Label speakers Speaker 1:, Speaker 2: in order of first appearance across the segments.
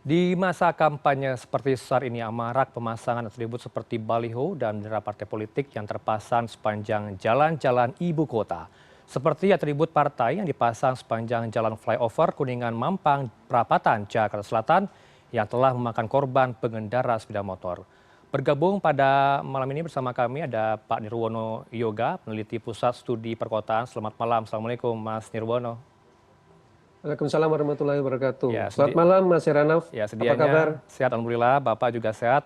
Speaker 1: Di masa kampanye seperti saat ini, marak pemasangan atribut seperti baliho dan bendera partai politik yang terpasang sepanjang jalan-jalan ibu kota. Seperti atribut partai yang dipasang sepanjang jalan flyover Kuningan Mampang, Prapatan, Jakarta Selatan yang telah memakan korban pengendara sepeda motor. Bergabung pada malam ini bersama kami ada Pak Nirwono Yoga, peneliti Pusat Studi Perkotaan. Selamat malam, Assalamualaikum Mas Nirwono.
Speaker 2: Waalaikumsalam warahmatullahi wabarakatuh.
Speaker 1: Ya,
Speaker 2: Selamat malam Mas Heranov.
Speaker 1: Ya,
Speaker 2: Apa kabar?
Speaker 1: sehat alhamdulillah, Bapak juga sehat.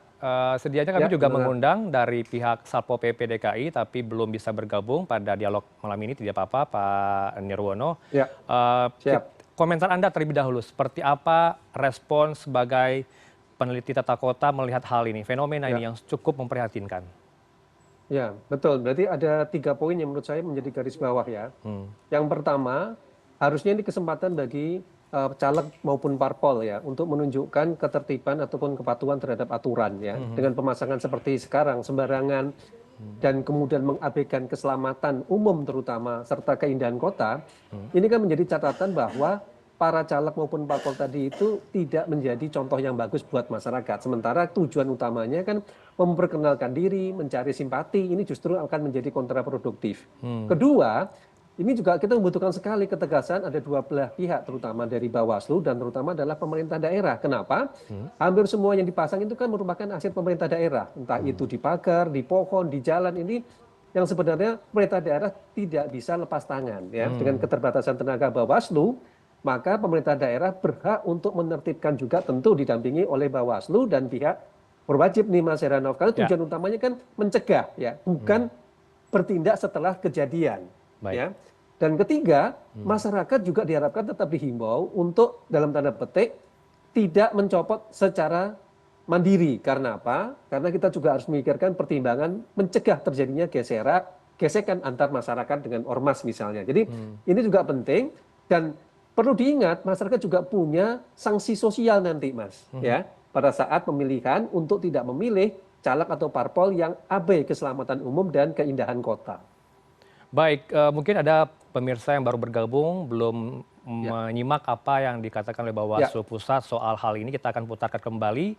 Speaker 1: Sedianya kami
Speaker 2: Ya,
Speaker 1: juga
Speaker 2: alhamdulillah.
Speaker 1: mengundang dari pihak Satpol PP DKI, tapi belum bisa bergabung pada dialog malam ini. Tidak apa-apa, Pak Nirwono.
Speaker 2: Ya,
Speaker 1: Eh,
Speaker 2: siap.
Speaker 1: Komentar Anda terlebih dahulu, seperti apa respon sebagai peneliti tata kota melihat hal ini, fenomena ini
Speaker 2: Ya,
Speaker 1: yang cukup memprihatinkan?
Speaker 2: ya, betul. Berarti ada 3 poin yang menurut saya menjadi garis bawah ya.
Speaker 1: Hmm.
Speaker 2: Yang pertama, harusnya ini kesempatan bagi caleg maupun parpol ya untuk menunjukkan ketertiban ataupun kepatuhan terhadap aturan ya. Dengan pemasangan seperti sekarang sembarangan dan kemudian mengabaikan keselamatan umum terutama serta keindahan kota, ini kan menjadi catatan bahwa para caleg maupun parpol tadi itu tidak menjadi contoh yang bagus buat masyarakat. Sementara tujuan utamanya kan memperkenalkan diri, mencari simpati, ini justru akan menjadi kontraproduktif. Kedua, ini juga kita membutuhkan sekali ketegasan, ada dua belah pihak, terutama dari Bawaslu dan terutama adalah pemerintah daerah. Kenapa? Hampir semua yang dipasang itu kan merupakan aset pemerintah daerah. Entah itu di pagar, di pohon, di jalan, ini yang sebenarnya pemerintah daerah tidak bisa lepas tangan. Ya. Dengan keterbatasan tenaga Bawaslu, maka pemerintah daerah berhak untuk menertibkan juga, tentu didampingi oleh Bawaslu dan pihak berwajib nih Mas Heranov. Karena
Speaker 1: Ya,
Speaker 2: tujuan utamanya kan mencegah, ya, bukan bertindak setelah kejadian.
Speaker 1: baik.
Speaker 2: Ya. Dan ketiga, masyarakat juga diharapkan tetap dihimbau untuk dalam tanda petik tidak mencopot secara mandiri. Karena apa? Karena kita juga harus memikirkan pertimbangan mencegah terjadinya gesekan antar masyarakat dengan ormas misalnya. Jadi ini juga penting dan perlu diingat masyarakat juga punya sanksi sosial nanti, Mas, ya, pada saat pemilihan untuk tidak memilih caleg atau parpol yang abai keselamatan umum dan keindahan kota.
Speaker 1: Baik, mungkin ada pemirsa yang baru bergabung, belum
Speaker 2: Ya,
Speaker 1: menyimak apa yang dikatakan oleh
Speaker 2: ya,
Speaker 1: Bawaslu Pusat soal hal ini. Kita akan putarkan kembali.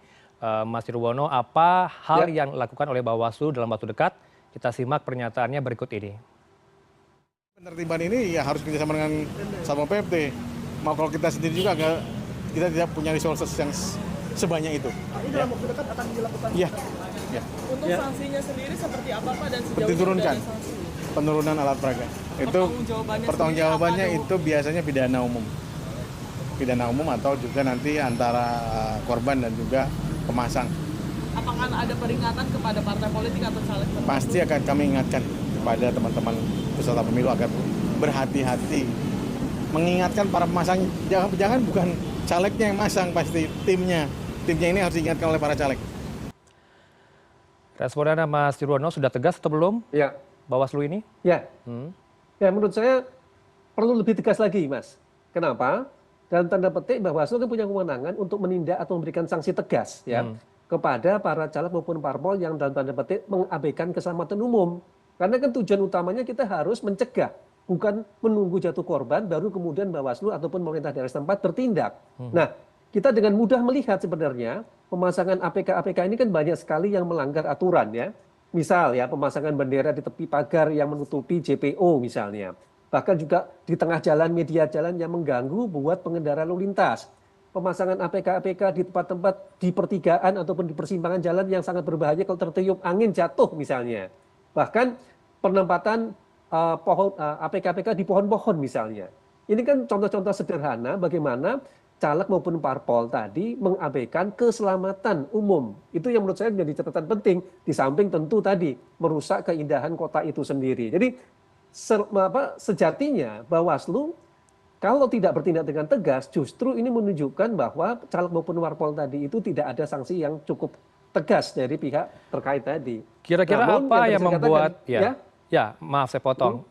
Speaker 1: Mas Nirwono, apa hal
Speaker 2: ya.
Speaker 1: yang dilakukan oleh Bawaslu dalam waktu dekat? Kita simak pernyataannya berikut ini.
Speaker 3: Penertiban ini ya harus kerjasama dengan Satpol PP. Mau kalau kita sendiri juga kita tidak punya resources yang sebanyak itu.
Speaker 4: Ini dalam waktu dekat akan dilakukan.
Speaker 3: Iya, ya.
Speaker 4: Untuk sanksinya sendiri seperti apa Pak dan sejauh ini
Speaker 3: Diturunkan
Speaker 4: sudah ada sanksi?
Speaker 3: penurunan alat peraga. Itu pertanggungjawabannya itu biasanya pidana umum. Pidana umum atau juga nanti antara korban dan juga pemasang.
Speaker 4: Apakah ada peringatan kepada partai politik atau caleg tertentu?
Speaker 3: Pasti akan kami ingatkan kepada teman-teman peserta pemilu agar berhati-hati. Mengingatkan para pemasang, jangan bukan calegnya yang masang, pasti timnya. Timnya ini harus diingatkan oleh para caleg.
Speaker 1: Responnya Mas Nirwono sudah tegas atau belum
Speaker 2: Ya,
Speaker 1: Bawaslu ini?
Speaker 2: ya,
Speaker 1: Hmm.
Speaker 2: ya, menurut saya perlu lebih tegas lagi, Mas. Kenapa? Dalam tanda petik Bawaslu kan punya kewenangan untuk menindak atau memberikan sanksi tegas ya kepada para caleg maupun parpol yang dalam tanda petik mengabaikan keselamatan umum. Karena kan tujuan utamanya kita harus mencegah, bukan menunggu jatuh korban baru kemudian Bawaslu ataupun pemerintah daerah setempat bertindak. Nah, kita dengan mudah melihat sebenarnya pemasangan APK-APK ini kan banyak sekali yang melanggar aturan ya. Misal ya pemasangan bendera di tepi pagar yang menutupi JPO misalnya. Bahkan juga di tengah jalan, media jalan yang mengganggu buat pengendara lalu lintas. Pemasangan APK-APK di tempat-tempat di pertigaan ataupun di persimpangan jalan yang sangat berbahaya kalau tertiup angin jatuh misalnya. Bahkan penempatan APK-APK di pohon-pohon misalnya. Ini kan contoh-contoh sederhana bagaimana caleg maupun parpol tadi mengabaikan keselamatan umum. Itu yang menurut saya menjadi catatan penting. Di samping tentu tadi merusak keindahan kota itu sendiri. Jadi sejatinya Bawaslu kalau tidak bertindak dengan tegas justru ini menunjukkan bahwa caleg maupun parpol tadi itu tidak ada sanksi yang cukup tegas dari pihak terkait tadi.
Speaker 1: Kira-kira
Speaker 2: Namun
Speaker 1: apa
Speaker 2: tadi
Speaker 1: yang
Speaker 2: saya
Speaker 1: membuat
Speaker 2: katakan, ya,
Speaker 1: ya, maaf saya potong.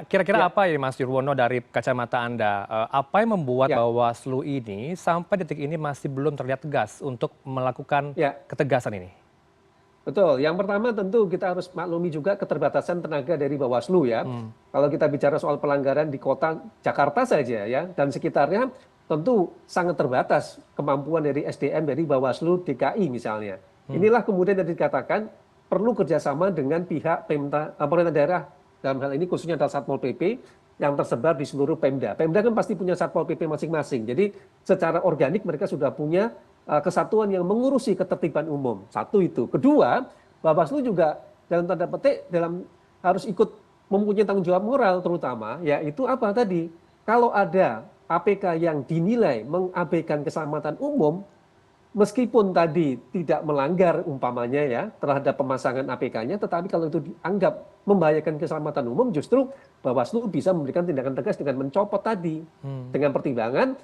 Speaker 1: Kira-kira
Speaker 2: ya,
Speaker 1: apa ya Mas Nirwono dari kacamata Anda? Apa yang membuat
Speaker 2: ya,
Speaker 1: Bawaslu ini sampai detik ini masih belum terlihat tegas untuk melakukan
Speaker 2: ya.
Speaker 1: ketegasan ini?
Speaker 2: Betul. Yang pertama tentu kita harus maklumi juga keterbatasan tenaga dari Bawaslu ya. Kalau kita bicara soal pelanggaran di kota Jakarta saja ya dan sekitarnya tentu sangat terbatas kemampuan dari SDM dari Bawaslu DKI misalnya. Inilah kemudian yang dikatakan perlu kerjasama dengan pihak pemerintah daerah, dalam hal ini khususnya adalah Satpol PP yang tersebar di seluruh Pemda. Pemda kan pasti punya Satpol PP masing-masing. Jadi secara organik mereka sudah punya kesatuan yang mengurusi ketertiban umum. Satu itu. Kedua, Bawaslu juga dalam tanda petik harus ikut mempunyai tanggung jawab moral terutama, yaitu apa tadi? Kalau ada APK yang dinilai mengabaikan keselamatan umum, meskipun tadi tidak melanggar umpamanya ya terhadap pemasangan APK-nya, tetapi kalau itu dianggap membahayakan keselamatan umum, justru Bawaslu bisa memberikan tindakan tegas dengan mencopot tadi dengan pertimbangan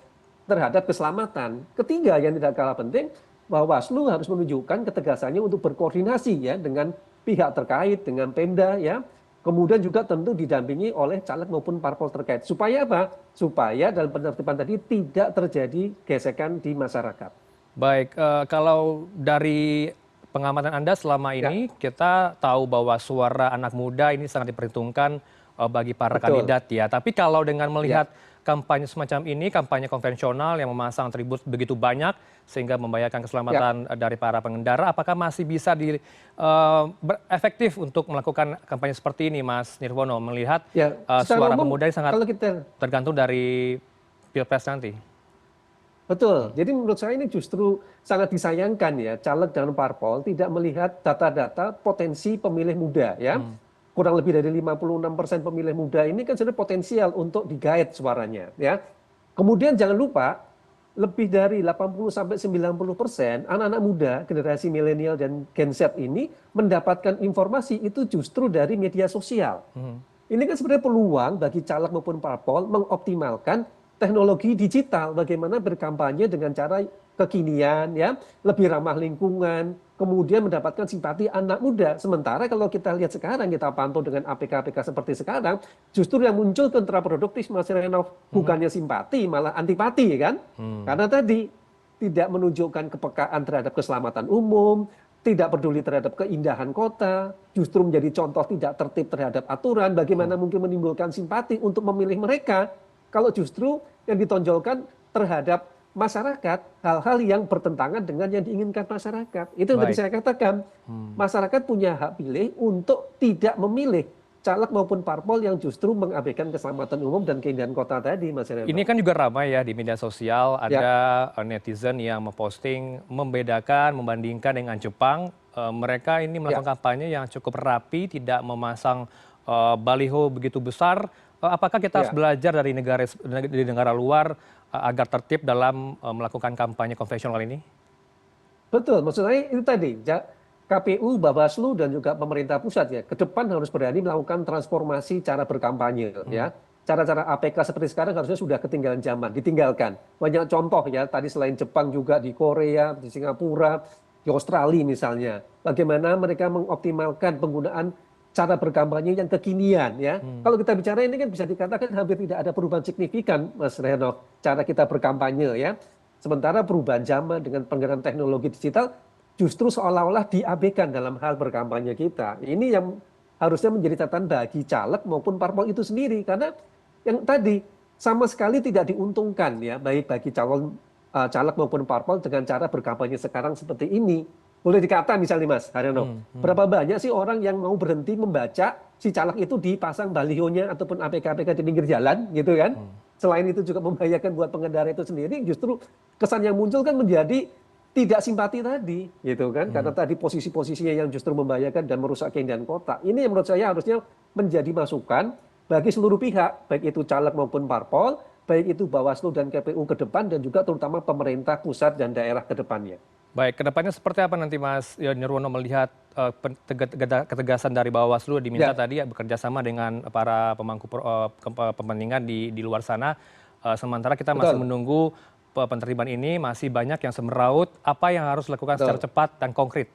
Speaker 2: terhadap keselamatan. Ketiga yang tidak kalah penting, Bawaslu harus menunjukkan ketegasannya untuk berkoordinasi ya dengan pihak terkait, dengan Pemda ya. Kemudian juga tentu didampingi oleh caleg maupun parpol terkait. Supaya apa? Supaya dalam penertiban tadi tidak terjadi gesekan di masyarakat.
Speaker 1: Baik, kalau dari pengamatan Anda selama ini, kita tahu bahwa suara anak muda ini sangat diperhitungkan bagi para kandidat ya. Tapi kalau dengan melihat kampanye semacam ini, kampanye konvensional yang memasang atribut begitu banyak sehingga membahayakan keselamatan dari para pengendara, apakah masih bisa efektif untuk melakukan kampanye seperti ini, Mas Nirwono, melihat suara pemuda yang sangat tergantung dari Pilpres nanti?
Speaker 2: Betul. Jadi menurut saya ini justru sangat disayangkan ya, caleg dan parpol tidak melihat data-data potensi pemilih muda ya. Kurang lebih dari 56% pemilih muda ini kan sebenarnya potensial untuk digait suaranya ya. Kemudian jangan lupa lebih dari 80-90% anak-anak muda generasi milenial dan Gen Z ini mendapatkan informasi itu justru dari media sosial. Ini kan sebenarnya peluang bagi caleg maupun parpol mengoptimalkan teknologi digital, bagaimana berkampanye dengan cara kekinian, ya, lebih ramah lingkungan, kemudian mendapatkan simpati anak muda. Sementara kalau kita lihat sekarang, kita pantau dengan APK-APK seperti sekarang, justru yang muncul kontraproduktif, Mas Renov, bukannya simpati, malah antipati, kan? Karena tadi tidak menunjukkan kepekaan terhadap keselamatan umum, tidak peduli terhadap keindahan kota, justru menjadi contoh tidak tertib terhadap aturan, bagaimana mungkin menimbulkan simpati untuk memilih mereka, kalau justru yang ditonjolkan terhadap masyarakat hal-hal yang bertentangan dengan yang diinginkan masyarakat. Itu yang tadi saya katakan, masyarakat punya hak pilih untuk tidak memilih caleg maupun parpol yang justru mengabaikan keselamatan umum dan keindahan kota tadi, Mas Renov.
Speaker 1: Ini kan juga ramai ya di media sosial, ada netizen yang memposting membedakan, membandingkan dengan Jepang. Mereka ini melakukan kampanye yang cukup rapi, tidak memasang baliho begitu besar. Apakah kita harus belajar dari negara luar agar tertib dalam melakukan kampanye konvensional ini?
Speaker 2: Betul, maksud saya itu tadi, KPU, Bawaslu, dan juga pemerintah pusat ya, ke depan harus berani melakukan transformasi cara berkampanye ya. Cara-cara APK seperti sekarang harusnya sudah ketinggalan zaman, ditinggalkan. Banyak contoh ya, tadi selain Jepang juga di Korea, di Singapura, di Australia misalnya. Bagaimana mereka mengoptimalkan penggunaan cara berkampanye yang kekinian ya. Kalau kita bicara ini kan bisa dikatakan hampir tidak ada perubahan signifikan, Mas Renov, cara kita berkampanye ya. Sementara perubahan zaman dengan penggunaan teknologi digital justru seolah-olah diabaikan dalam hal berkampanye kita. Ini yang harusnya menjadi catatan bagi caleg maupun parpol itu sendiri, karena yang tadi sama sekali tidak diuntungkan ya, baik bagi caleg maupun parpol dengan cara berkampanye sekarang seperti ini. Boleh dikata misalnya Mas Haryono, berapa banyak sih orang yang mau berhenti membaca si caleg itu dipasang balihonya ataupun APK-APK di pinggir jalan gitu kan. Selain itu juga membahayakan buat pengendara itu sendiri, justru kesan yang muncul kan menjadi tidak simpati tadi gitu kan. Karena tadi posisi-posisinya yang justru membahayakan dan merusak keindahan kota. Ini yang menurut saya harusnya menjadi masukan bagi seluruh pihak, baik itu caleg maupun parpol, baik itu Bawaslu dan KPU ke depan, dan juga terutama pemerintah pusat dan daerah ke depannya.
Speaker 1: Baik, kedepannya seperti apa nanti Mas Nirwono melihat ketegasan dari Bawaslu diminta tadi ya bekerja sama dengan para pemangku kepentingan di luar sana. Sementara kita masih menunggu penertiban ini, masih banyak yang semeraut. Apa yang harus dilakukan secara cepat dan konkret?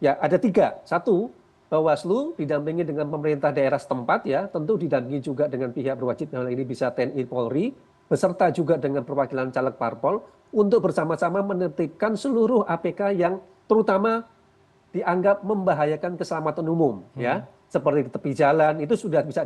Speaker 2: Ya, ada 3. 1, Bawaslu didampingi dengan pemerintah daerah setempat ya, tentu didampingi juga dengan pihak berwajib, hal ini bisa TNI Polri, beserta juga dengan perwakilan caleg parpol, untuk bersama-sama menertibkan seluruh APK yang terutama dianggap membahayakan keselamatan umum ya, seperti di tepi jalan itu sudah bisa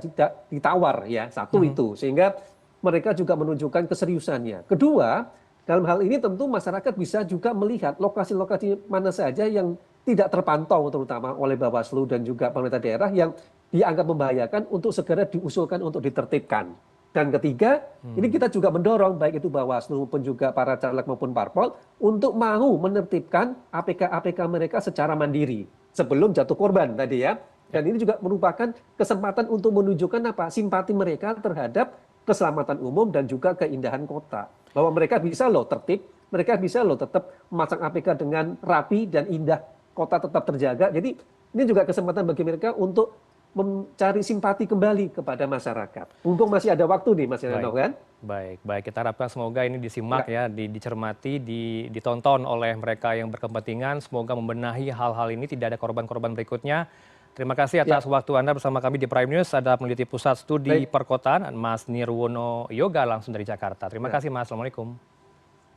Speaker 2: ditawar ya, 1 itu, sehingga mereka juga menunjukkan keseriusannya. Kedua, dalam hal ini tentu masyarakat bisa juga melihat lokasi-lokasi mana saja yang tidak terpantau terutama oleh Bawaslu dan juga pemerintah daerah yang dianggap membahayakan untuk segera diusulkan untuk ditertibkan. Dan ketiga, ini kita juga mendorong baik itu Bawaslu maupun juga para caleg maupun parpol untuk mau menertibkan APK-APK mereka secara mandiri sebelum jatuh korban tadi ya. Dan ini juga merupakan kesempatan untuk menunjukkan apa simpati mereka terhadap keselamatan umum dan juga keindahan kota. Bahwa mereka bisa loh tertib, mereka bisa loh tetap memasang APK dengan rapi dan indah, kota tetap terjaga. Jadi ini juga kesempatan bagi mereka untuk mencari simpati kembali kepada masyarakat. Mumpung masih ada waktu nih Mas Heranov kan?
Speaker 1: Baik. Kita harapkan semoga ini disimak ya, dicermati, ditonton oleh mereka yang berkepentingan. Semoga membenahi hal-hal ini, tidak ada korban-korban berikutnya. Terima kasih atas waktu Anda bersama kami di Prime News. Ada peneliti Pusat Studi Perkotaan, Mas Nirwono Yoga langsung dari Jakarta. Terima kasih Mas, Assalamualaikum.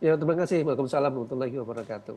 Speaker 2: Ya, terima kasih. Waalaikumsalam warahmatullahi wabarakatuh.